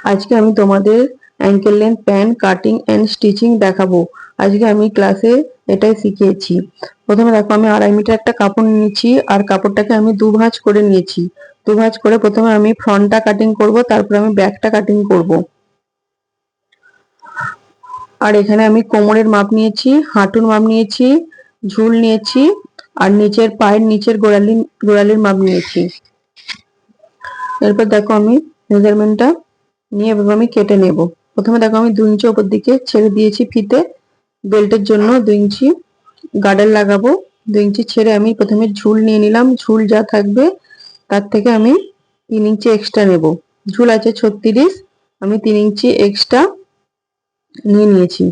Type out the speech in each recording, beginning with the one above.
আজকে আমি তোমাদের ankle length pant cutting and stitching দেখাবো। আজকে আমি ক্লাসে এটাই শিখিয়েছি। প্রথমে দেখো, আমি 2.5 মিটার একটা কাপড় নিয়েছি আর কাপড়টাকে আমি দুভাঁজ করে নিয়েছি। দুভাঁজ করে প্রথমে আমি ফ্রন্টটা কাটিং করব, তারপর আমি ব্যাকটা কাটিং করব। আর এখানে আমি কোমরের মাপ নিয়েছি, হাঁটুর মাপ নিয়েছি, ঝুল নিয়েছি আর নিচের পায়ের নিচের গোড়ালির মাপ নিয়েছি। এরপর দেখো আমি মেজারমেন্টটা নিয়ে এভাবে আমি কেটে নেব। প্রথমে দেখো আমি 2 ইঞ্চি উপর দিকে ছেড়ে দিয়েছি ফিতে, বেল্টের জন্য 2 ইঞ্চি গার্ডার লাগাবো। 2 ইঞ্চি ছেড়ে আমি প্রথমে ঝুল নিয়ে নিলাম। ঝুল যা থাকবে তার থেকে আমি 3 ইঞ্চি এক্সট্রা নেব। ঝুল আছে 36, আমি 3 ইঞ্চি এক্সট্রা নিয়ে নিয়েছি।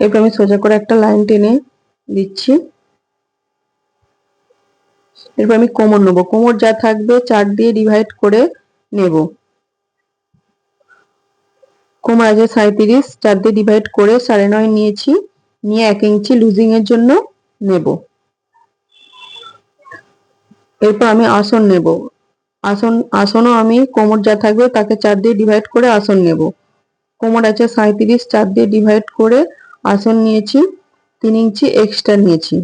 এরপর আমি সোজা করে একটা লাইন টেনে দিচ্ছি। এরপর আমি কোমর নেব। কোমর যা থাকবে 4 দিয়ে ডিভাইড করে নেব। কোমর আছে 37, 4 দিয়ে ডিভাইড করে 9.5 নিয়েছি। নিয়ে 1 ইঞ্চি লুজিং এর জন্য নেব। এরপর আমি আসন নেব। আসনও আমি কোমর যা থাকবে তাকে 4 দিয়ে ডিভাইড করে আসন নেব। কোমর আছে 37, 4 দিয়ে ডিভাইড করে আসন নিয়েছি। 3 ইঞ্চি এক্সট্রা নিয়েছি।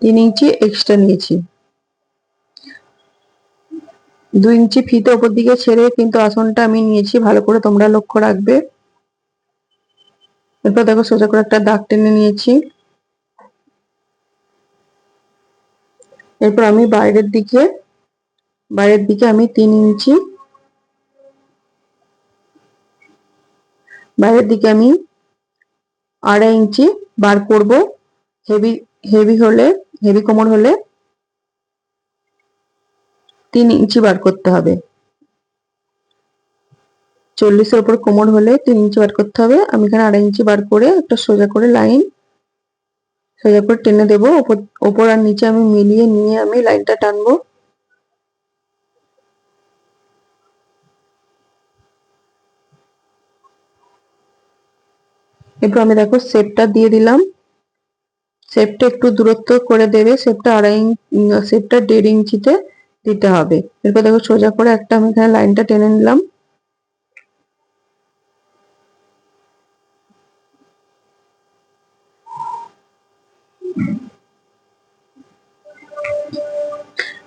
3 ইঞ্চি এক্সট্রা নিয়েছি। 2 ইঞ্চি ফিতে উপর দিকে ছেড়ে কিন্তু আসনটা আমি নিয়েছি, ভালো করে তোমরা লক্ষ্য রাখবে। এরপর দেখো সোজা করে একটা দাগ টেনে নিয়েছি। এরপর আমি বাইরের দিকে আমি 3 ইঞ্চি, বাইরের দিকে আমি 2.5 ইঞ্চি বার করব। হেভি কোমর হলে 3 ইঞ্চি বার করতে হবে। 40 এর উপর কোমর হলে 3 ইঞ্চি বার করতে হবে। আমি এখানে 2.5 ইঞ্চি বার করে একটা সোজা করে লাইন সোজা করে টেনে দেব। ওপর আর নিচে আমি মিলিয়ে নিয়ে আমি লাইনটা টানবো। এরপর আমি দেখো শেপটা দিয়ে দিলাম। শেপটা একটু দূরত্ব করে দেবে। শেপটা 1.5 ইঞ্চিতে দিতে হবে। এরপর দেখো সোজা করে একটা আমি এখানে লাইনটা টেনে নিলাম।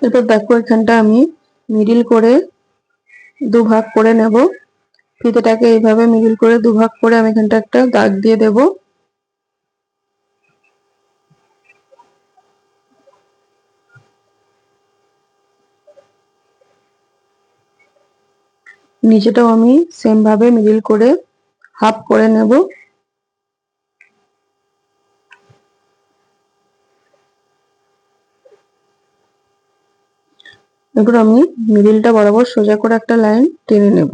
এরপর দেখো এখানটা আমি মিডিল করে দুভাগ করে নেব। ফিতেটাকে এইভাবে মিডিল করে দুভাগ করে আমি এখানটা একটা দাগ দিয়ে দেব। নিচেটাও আমি সেম ভাবে মিডিল করে হাফ করে নেব। এরপর আমি মিডিলটা বরাবর সোজা করে একটা লাইন টেনে নেব।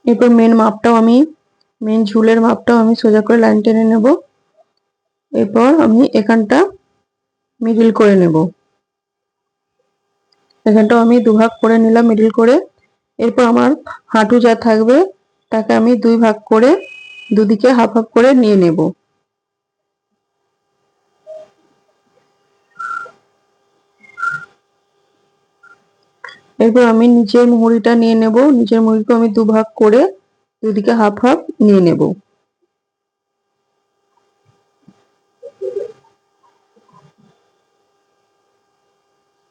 এরপর মেন ঝুলের মাপটাও আমি সোজা করে লাইন টেনে নেব। এরপর আমি এখানটা মিডিল করে নেব। এখানটাও আমি দুভাগ করে নিলাম মিডিল করে। এরপর আমার হাঁটু যা থাকবে তাকে আমি 2 ভাগ করে দুদিকে হাফ হাফ করে নিয়ে নেব। এরপর আমি নিচের মুহুরিটা নিয়ে নেব। নিচের মুহুরিকে আমি 2 ভাগ করে দুদিকে হাফ হাফ নিয়ে নেব।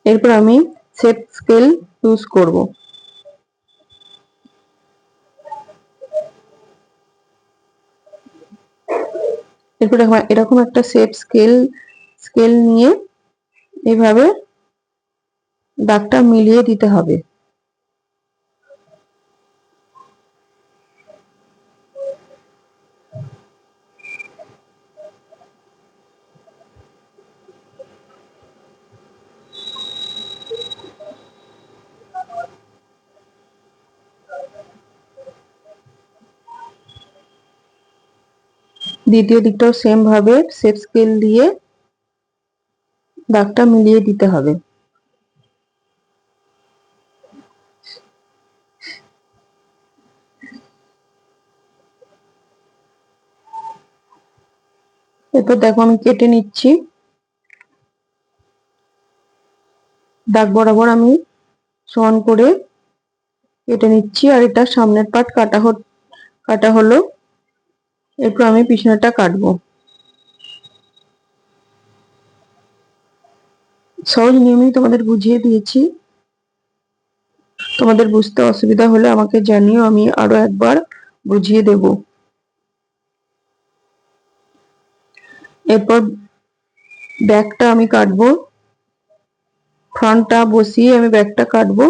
এরপর আমি শেপ স্কেল ইউজ করব। এরপর এরকম একটা শেপ স্কেল নিয়ে এইভাবে দাগটা মিলিয়ে দিতে হবে। দ্বিতীয় দিকটাও সেম ভাবে শেপ স্কেল দিয়ে দাগটা মিলিয়ে দিতে হবে। এরপর দেখো আমি কেটে নিচ্ছি, দাগ বরাবর আমি সমান করে কেটে নিচ্ছি। আর এটা সামনের পাট কাটা হলো। এরপর আমি পিছনেরটা কাটবো। সহজ নিয়মেই তোমাদের বুঝিয়ে দিয়েছি, তোমাদের বুঝতে অসুবিধা হলে আমাকে জানিও, আমি আরো একবার বুঝিয়ে দেব। এরপর ব্যাকটা আমি কাটবো, ফ্রন্টটা বসিয়ে আমি ব্যাকটা কাটবো।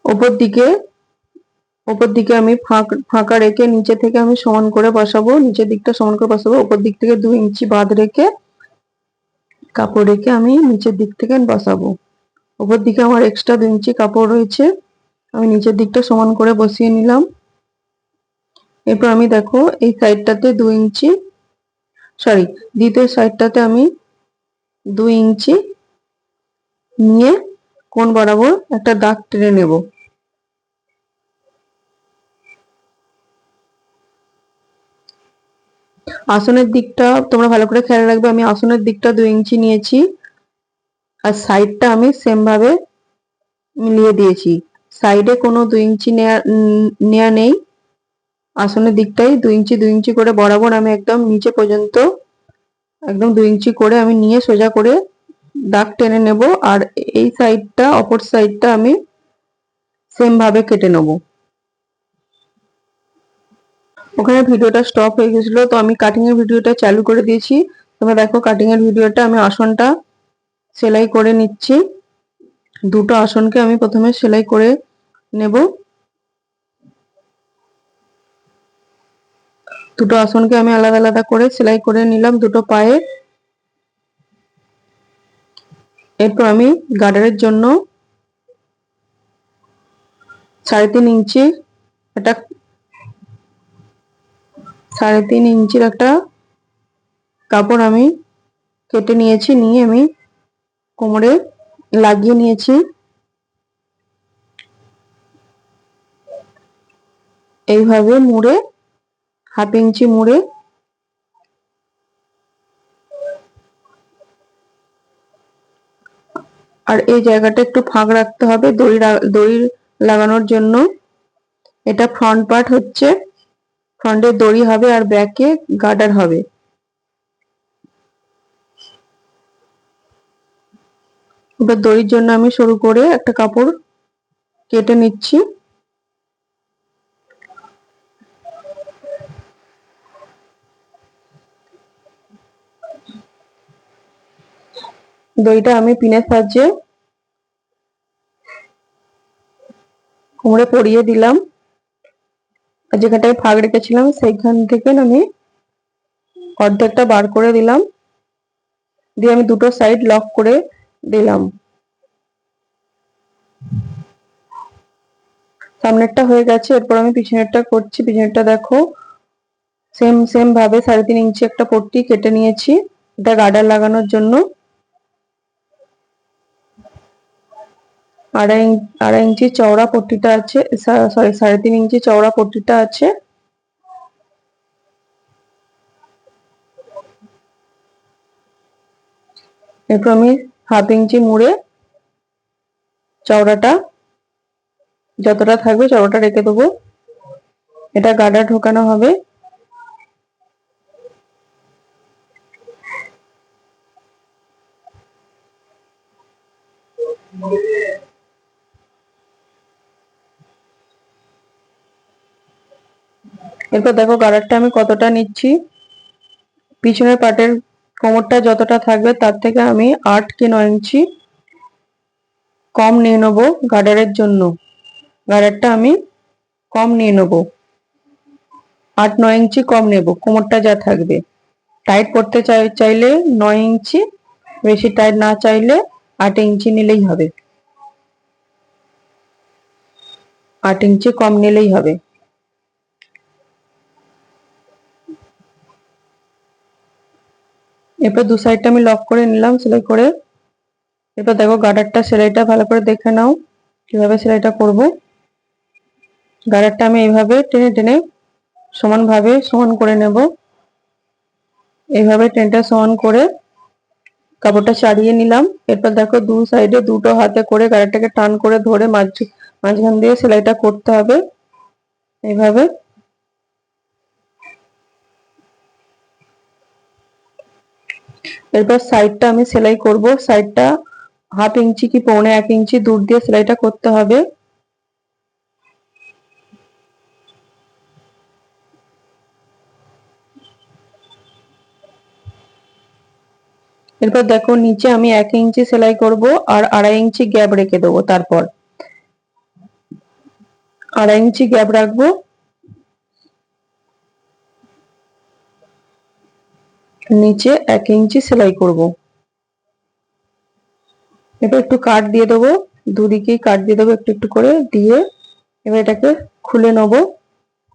ওপর দিকে আমি ফাঁকা রেখে নিচে থেকে আমি সমান করে বসাবো, নিচের দিকটা সমান করে বসাবো। ওপর দিক থেকে 2 ইঞ্চি বাদ রেখে কাপড় রেখে আমি নিচের দিক থেকে বসাবো। ওপর দিকে আমার এক্সট্রা 2 ইঞ্চি কাপড় রয়েছে, আমি নিচের দিকটা সমান করে বসিয়ে নিলাম। এরপর আমি দেখো এই সাইডটাতে 2 ইঞ্চি, সরি দ্বিতীয় সাইডটাতে আমি 2 ইঞ্চি নিয়ে কোণ বরাবর একটা দাগ টেনে নেব। আসনের দিকটা তোমরা ভালো করে খেয়াল রাখবে, আমি আসনের দিকটা 2 ইঞ্চি নিয়েছি আর সাইডটা আমি সেম ভাবে মিলিয়ে দিয়েছি। সাইডে কোনো 2 ইঞ্চি নেয়া নেই, আসনের দিকটাই 2 ইঞ্চি 2 ইঞ্চি করে বরাবর আমি একদম নিচে পর্যন্ত একদম 2 ইঞ্চি করে আমি নিয়ে সোজা করে দাগ টেনে নেব। আর এই সাইডটা অপর সাইডটা আমি সেম ভাবে কেটে নেব। ওখানে ভিডিওটা স্টপ হয়ে গেছিল, তো আমি কাটিং এর ভিডিওটা চালু করে দিয়েছি। তোমরা দেখো কাটিং এর ভিডিওটা, আমি আসনটা সেলাই করে নিচ্ছি। দুটো আসনকে আমি প্রথমে সেলাই করে নেব। দুটো আসনকে আমি আলাদা আলাদা করে সেলাই করে নিলাম দুটো পায়ে। এরপর আমি গার্ডারের জন্য 3.5 ইঞ্চি একটা 3.5 ইঞ্চির একটা কাপড় আমি কেটে নিয়েছি, নিয়ে আমি কোমরে লাগিয়ে নিয়েছি। এইভাবে মুড়ে 1/2 ইঞ্চি মুড়ে আর এই জায়গাটা একটু ফাঁক রাখতে হবে দড়ি লাগানোর জন্য। এটা ফ্রন্ট পার্ট হচ্ছে, ফ্রন্টে দড়ি হবে আর ব্যাকে গার্ডার হবে। এবার দড়ির জন্য আমি সরু করে একটা কাপড় কেটে নিচ্ছি। দড়িটা আমি পিনের সাহায্যে কোমরে পরিয়ে দিলাম, আর যেখানটায় ফাঁক রেখেছিলাম সেইখান থেকে আমি অর্ধেকটা বার করে দিলাম, দিয়ে আমি দুটো সাইড লক করে দিলাম। সামনেরটা হয়ে গেছে, এরপর আমি পিছনেরটা করছি। পিছনেরটা দেখো সেম ভাবে 3.5 ইঞ্চি একটা পট্টি কেটে নিয়েছি, এটা গার্ডার লাগানোর জন্য। আড়াই ইঞ্চি চওড়া পট্টিটা আছে, সরি 3.5 ইঞ্চি চওড়া পট্টিটা আছে। এরপর আমি 1/2 ইঞ্চি মুড়ে চওড়াটা যতটা থাকবে চওড়াটা রেখে দেবো, এটা গার্ডার ঢোকানো হবে। এরপর দেখো গার্ডারটা আমি কতটা নিচ্ছি, পিছনের পাটের কোমরটা যতটা থাকবে তার থেকে আমি 8 কি 9 ইঞ্চি কম নিয়ে নেবো গার্ডারের জন্য। গার্ডারটা আমি কম নিয়ে নেবো, 8-9 ইঞ্চি কম নেব কোমরটা যা থাকবে। টাইট করতে চাইলে 9 ইঞ্চি, বেশি টাইট না চাইলে 8 ইঞ্চি নিলেই হবে, 8 ইঞ্চি কম নিলেই হবে। এরপর দু সাইডটা আমি লক করে নিলাম সেলাই করে। এরপর দেখো গার্ডারটা সেলাইটা ভালো করে দেখে নাও কিভাবে সেলাইটা করব। গার্ডারটা আমি এইভাবে টেনে টেনে সমানভাবে সমান করে নেব। এইভাবে টেনটা সমান করে কাপড়টা ছাড়িয়ে নিলাম। এরপর দেখো দুই সাইডে দুটো হাতে করে গাড়িটাকে টান করে ধরে মাঝখান দিয়ে সেলাইটা করতে হবে এইভাবে। এরপর সাইডটা আমি সেলাই করব। সাইডটা 1/2 ইঞ্চি কি 1.25 ইঞ্চি দূর দিয়ে সেলাইটা করতে হবে। এরপর দেখো নিচে আমি 1 ইঞ্চি সেলাই করব আর 2.5 ইঞ্চি গ্যাপ রেখে দেবো। তারপর 2.5 ইঞ্চি গ্যাপ রাখবো। নিচে 1 ইঞ্চি সেলাই করব। এবার একটু কাট দিয়ে দেবো, দুদিকেই কাট দিয়ে দেবো একটু একটু করে দিয়ে। এবার এটাকে খুলে নেব।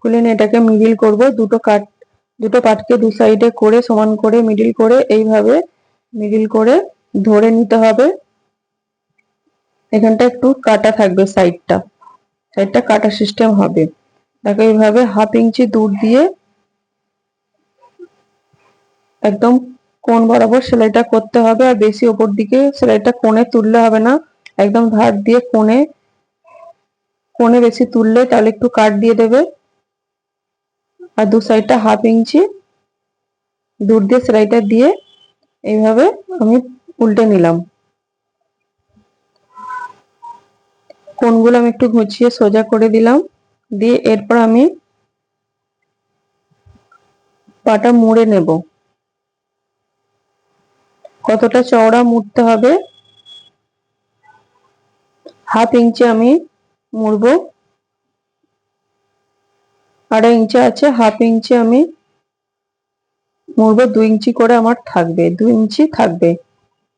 খুলে নিয়ে এটাকে মিডিল করব। দুটো পাটকে দু সাইডে করে সমান করে মিডিল করে এইভাবে মিডিল করে ধরে নিতে হবে। এখানটা একটু কাটা থাকবে, সাইডটা কাটা সিস্টেম হবে। দেখো এইভাবে 1/2 ইঞ্চি দূর দিয়ে একদম কোণ বরাবর সেলাইটা করতে হবে। আর বেশি উপর দিকে সেলাইটা কোণে তুললে হবে না, একদম ধার দিয়ে কোণে বেশি তুললে তাহলে একটু কাট দিয়ে দেবে। আর দু সাইডটা 1/2 ইঞ্চি দূর দিয়ে সেলাইটা দিয়ে এইভাবে আমি উল্টে নিলাম। কোণগুলো আমি একটু ঘুচিয়ে সোজা করে দিলাম। দিয়ে এরপর আমি পাটা মুড়ে নেব। কতটা চওড়া মুড়তে হবে 1/2 ইঞ্চি আমি মুড়বো। 2.5 ইঞ্চি আছে, 1/2 ইঞ্চি আমি মুড়বো। 2 ইঞ্চি করে আমার থাকবে, 2 ইঞ্চি থাকবে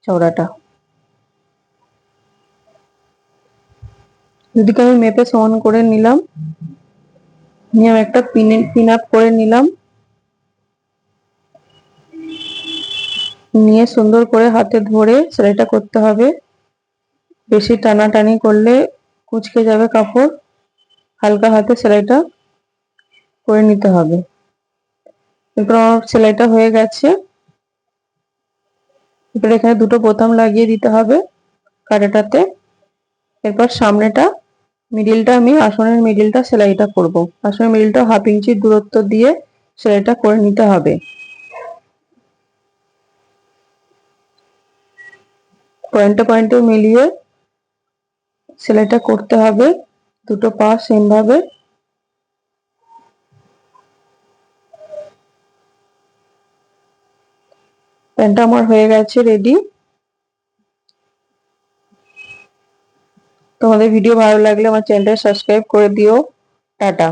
চওড়াটা। দুদিকে আমি মেপে সমান করে নিলাম, নিয়ে আমি একটা পিন আপ করে নিলাম। নিয়ে সুন্দর করে হাতে ধরে সেলাইটা করতে হবে। বেশি টানাটানি করলে কুঁচকে যাবে কাপড়। হালকা হাতে সেলাইটা করে নিতে হবে। এরপর আমার সেলাইটা হয়ে গেছে। এবার এখানে দুটো বোতাম লাগিয়ে দিতে হবে কাটাটাতে। এরপর সামনেটা মিডিলটা আমি আসনের মিডিলটা সেলাইটা করব। আসনের মিডিলটা 1/2 ইঞ্চি দূরত্ব দিয়ে সেলাইটা করে নিতে হবে। পয়েন্টে মিলিয়ে সেলাইটা করতে হবে, দুটো পাশ সেম ভাবে। প্যান্টটা আমার হয়ে গেছে রেডি। তোমাদের ভিডিও ভালো লাগলে আমার চ্যানেলটা সাবস্ক্রাইব করে দিও। টাটা।